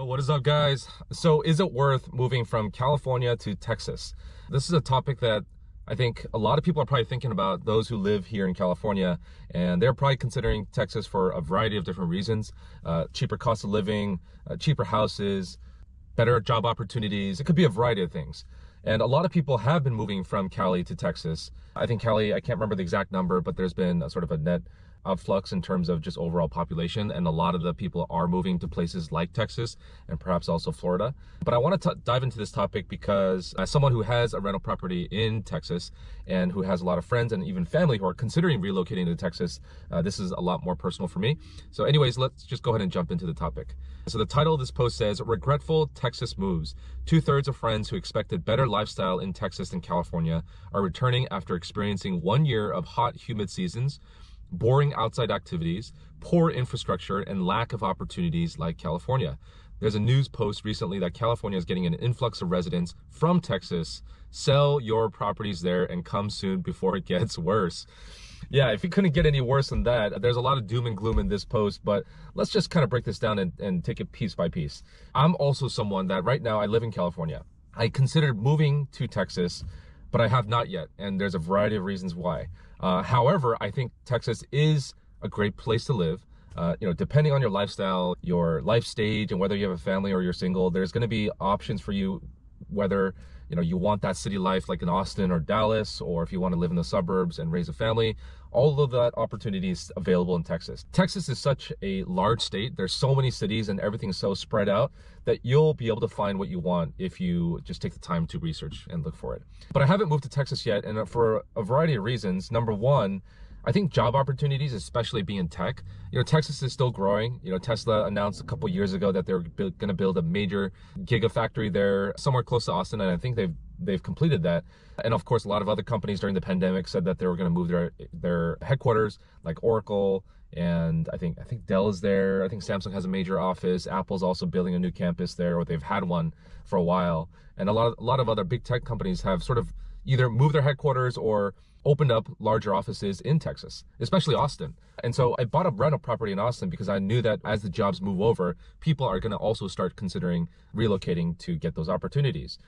Yo, what is up, guys? So, is it worth moving from California to Texas? This is a topic that I think a lot of people are probably thinking about, those who live here in California, and they're probably considering Texas for a variety of different reasons. Cheaper cost of living, cheaper houses, better job opportunities. It could be a variety of things. And a lot of people have been moving from Cali to Texas. I think Cali, I can't remember the exact number, but there's been a sort of a net outflux in terms of just overall population, and a lot of the people are moving to places like Texas and perhaps also Florida. But I want to dive into this topic because as someone who has a rental property in Texas and who has a lot of friends and even family who are considering relocating to Texas, this is a lot more personal for me. So anyways, let's just go ahead and jump into the topic. So the title of this post says, "Regretful Texas Moves. 2/3 of friends who expected better lifestyle in Texas than California are returning after experiencing 1 year of hot, humid seasons, boring outside activities, poor infrastructure, and lack of opportunities like California." There's a news post recently that California is getting an influx of residents from Texas. Sell your properties there and come soon before it gets worse. Yeah, if it couldn't get any worse than that, there's a lot of doom and gloom in this post, but let's just kind of break this down and take it piece by piece. I'm also someone that right now I live in California. I considered moving to Texas, but I have not yet, and there's a variety of reasons why. However, I think Texas is a great place to live. Depending on your lifestyle, your life stage, and whether you have a family or you're single, there's going to be options for you, whether you want that city life like in Austin or Dallas, or if you want to live in the suburbs and raise a family. All of that opportunity is available in Texas. Texas is such a large state. There's so many cities and everything's so spread out that you'll be able to find what you want if you just take the time to research and look for it. But I haven't moved to Texas yet, and for a variety of reasons. Number one, I think job opportunities, especially being in tech, Texas is still growing. Tesla announced a couple years ago that they're going to build a major gigafactory there somewhere close to Austin, and I think they've completed that. And of course, a lot of other companies during the pandemic said that they were going to move their headquarters, like Oracle, and I think Dell is there. I think Samsung has a major office. Apple's also building a new campus there, or they've had one for a while. And a lot of other big tech companies have sort of either moved their headquarters or opened up larger offices in Texas, especially Austin. And so I bought a rental property in Austin because I knew that as the jobs move over, people are going to also start considering relocating to get those opportunities.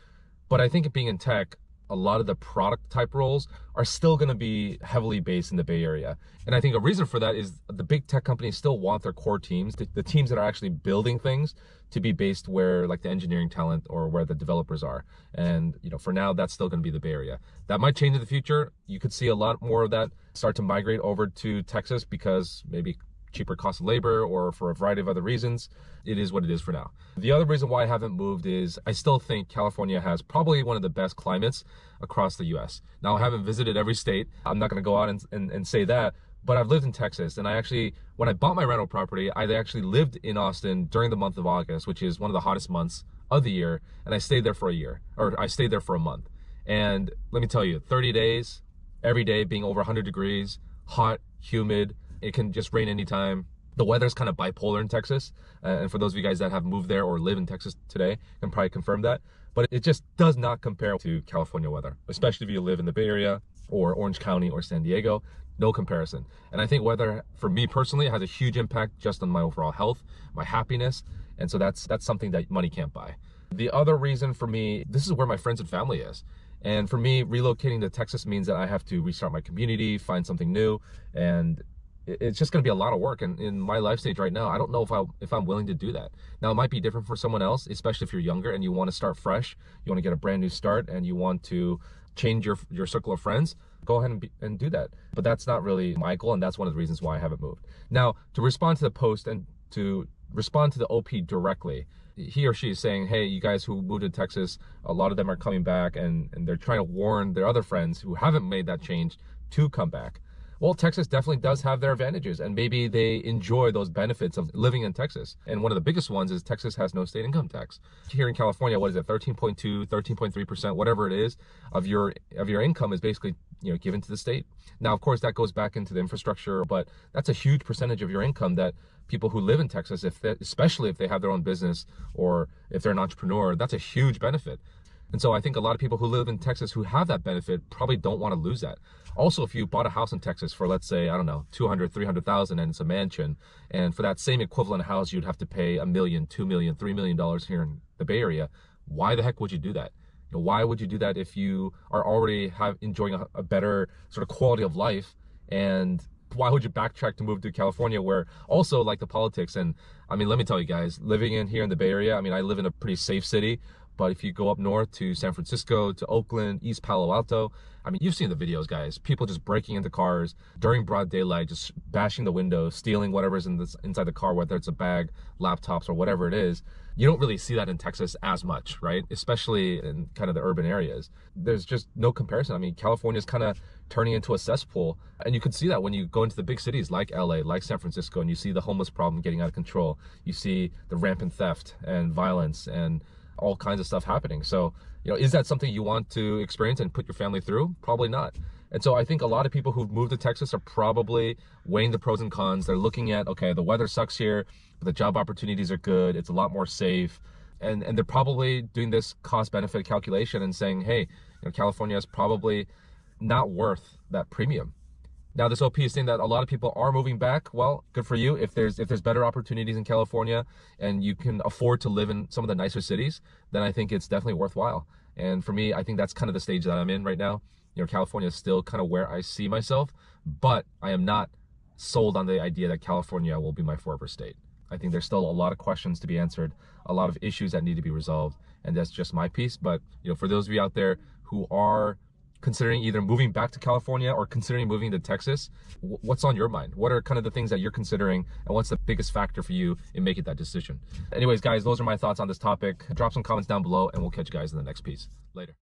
But I think being in tech, a lot of the product type roles are still going to be heavily based in the Bay Area. And I think a reason for that is the big tech companies still want their core teams, the teams that are actually building things, to be based where like the engineering talent or where the developers are. And for now, that's still going to be the Bay Area. That might change in the future. You could see a lot more of that start to migrate over to Texas because maybe cheaper cost of labor or for a variety of other reasons. It is what it is for now. The other reason why I haven't moved is I still think California has probably one of the best climates across the US. Now, I haven't visited every state. I'm not going to go out and say that, but I've lived in Texas, and when I bought my rental property, I actually lived in Austin during the month of August, which is one of the hottest months of the year, and I stayed there for a month. And let me tell you, 30 days, every day being over 100 degrees, hot, humid, it can just rain anytime. The weather's kind of bipolar in Texas. And for those of you guys that have moved there or live in Texas today, can probably confirm that. But it just does not compare to California weather, especially if you live in the Bay Area or Orange County or San Diego. No comparison. And I think weather, for me personally, has a huge impact just on my overall health, my happiness. And so that's something that money can't buy. The other reason for me, this is where my friends and family is. And for me, relocating to Texas means that I have to restart my community, find something new, and it's just going to be a lot of work. And in my life stage right now, I don't know if I'm willing to do that. Now, it might be different for someone else, especially if you're younger and you want to start fresh, you want to get a brand new start, and you want to change your circle of friends. Go ahead and do that. But that's not really my goal, and that's one of the reasons why I haven't moved. Now, to respond to the post and to respond to the OP directly, he or she is saying, hey, you guys who moved to Texas, a lot of them are coming back, and they're trying to warn their other friends who haven't made that change to come back. Well, Texas definitely does have their advantages, and maybe they enjoy those benefits of living in Texas. And one of the biggest ones is Texas has no state income tax. Here in California, what is it, 13.2, 13.3%, whatever it is, of your income is basically given to the state. Now, of course, that goes back into the infrastructure, but that's a huge percentage of your income that people who live in Texas, especially if they have their own business or if they're an entrepreneur, that's a huge benefit. And so I think a lot of people who live in Texas who have that benefit probably don't want to lose that. Also, if you bought a house in Texas for, let's say, I don't know, 200, 300,000, and it's a mansion, and for that same equivalent house, you'd have to pay $1 million, $2 million, $3 million here in the Bay Area. Why the heck would you do that? Why would you do that if you are already enjoying a better sort of quality of life? And why would you backtrack to move to California, where also like the politics? And I mean, let me tell you guys, living in here in the Bay Area, I mean, I live in a pretty safe city, but if you go up north to San Francisco, to Oakland, East Palo Alto, I mean, you've seen the videos, guys. People just breaking into cars during broad daylight, just bashing the windows, stealing whatever's inside the car, whether it's a bag, laptops, or whatever it is. You don't really see that in Texas as much, right? Especially in kind of the urban areas. There's just no comparison. I mean, California's kind of turning into a cesspool. And you can see that when you go into the big cities like LA, like San Francisco, and you see the homeless problem getting out of control. You see the rampant theft and violence and all kinds of stuff happening. So, is that something you want to experience and put your family through? Probably not. And so I think a lot of people who've moved to Texas are probably weighing the pros and cons. They're looking at, okay, the weather sucks here, but the job opportunities are good. It's a lot more safe. And they're probably doing this cost benefit calculation and saying, hey, California is probably not worth that premium. Now, this OP is saying that a lot of people are moving back. Well, good for you. If there's better opportunities in California and you can afford to live in some of the nicer cities, then I think it's definitely worthwhile. And for me, I think that's kind of the stage that I'm in right now. California is still kind of where I see myself, but I am not sold on the idea that California will be my forever state. I think there's still a lot of questions to be answered, a lot of issues that need to be resolved, and that's just my piece. But for those of you out there who are considering either moving back to California or considering moving to Texas, what's on your mind? What are kind of the things that you're considering, and what's the biggest factor for you in making that decision? Anyways, guys, those are my thoughts on this topic. Drop some comments down below, and we'll catch you guys in the next piece. Later.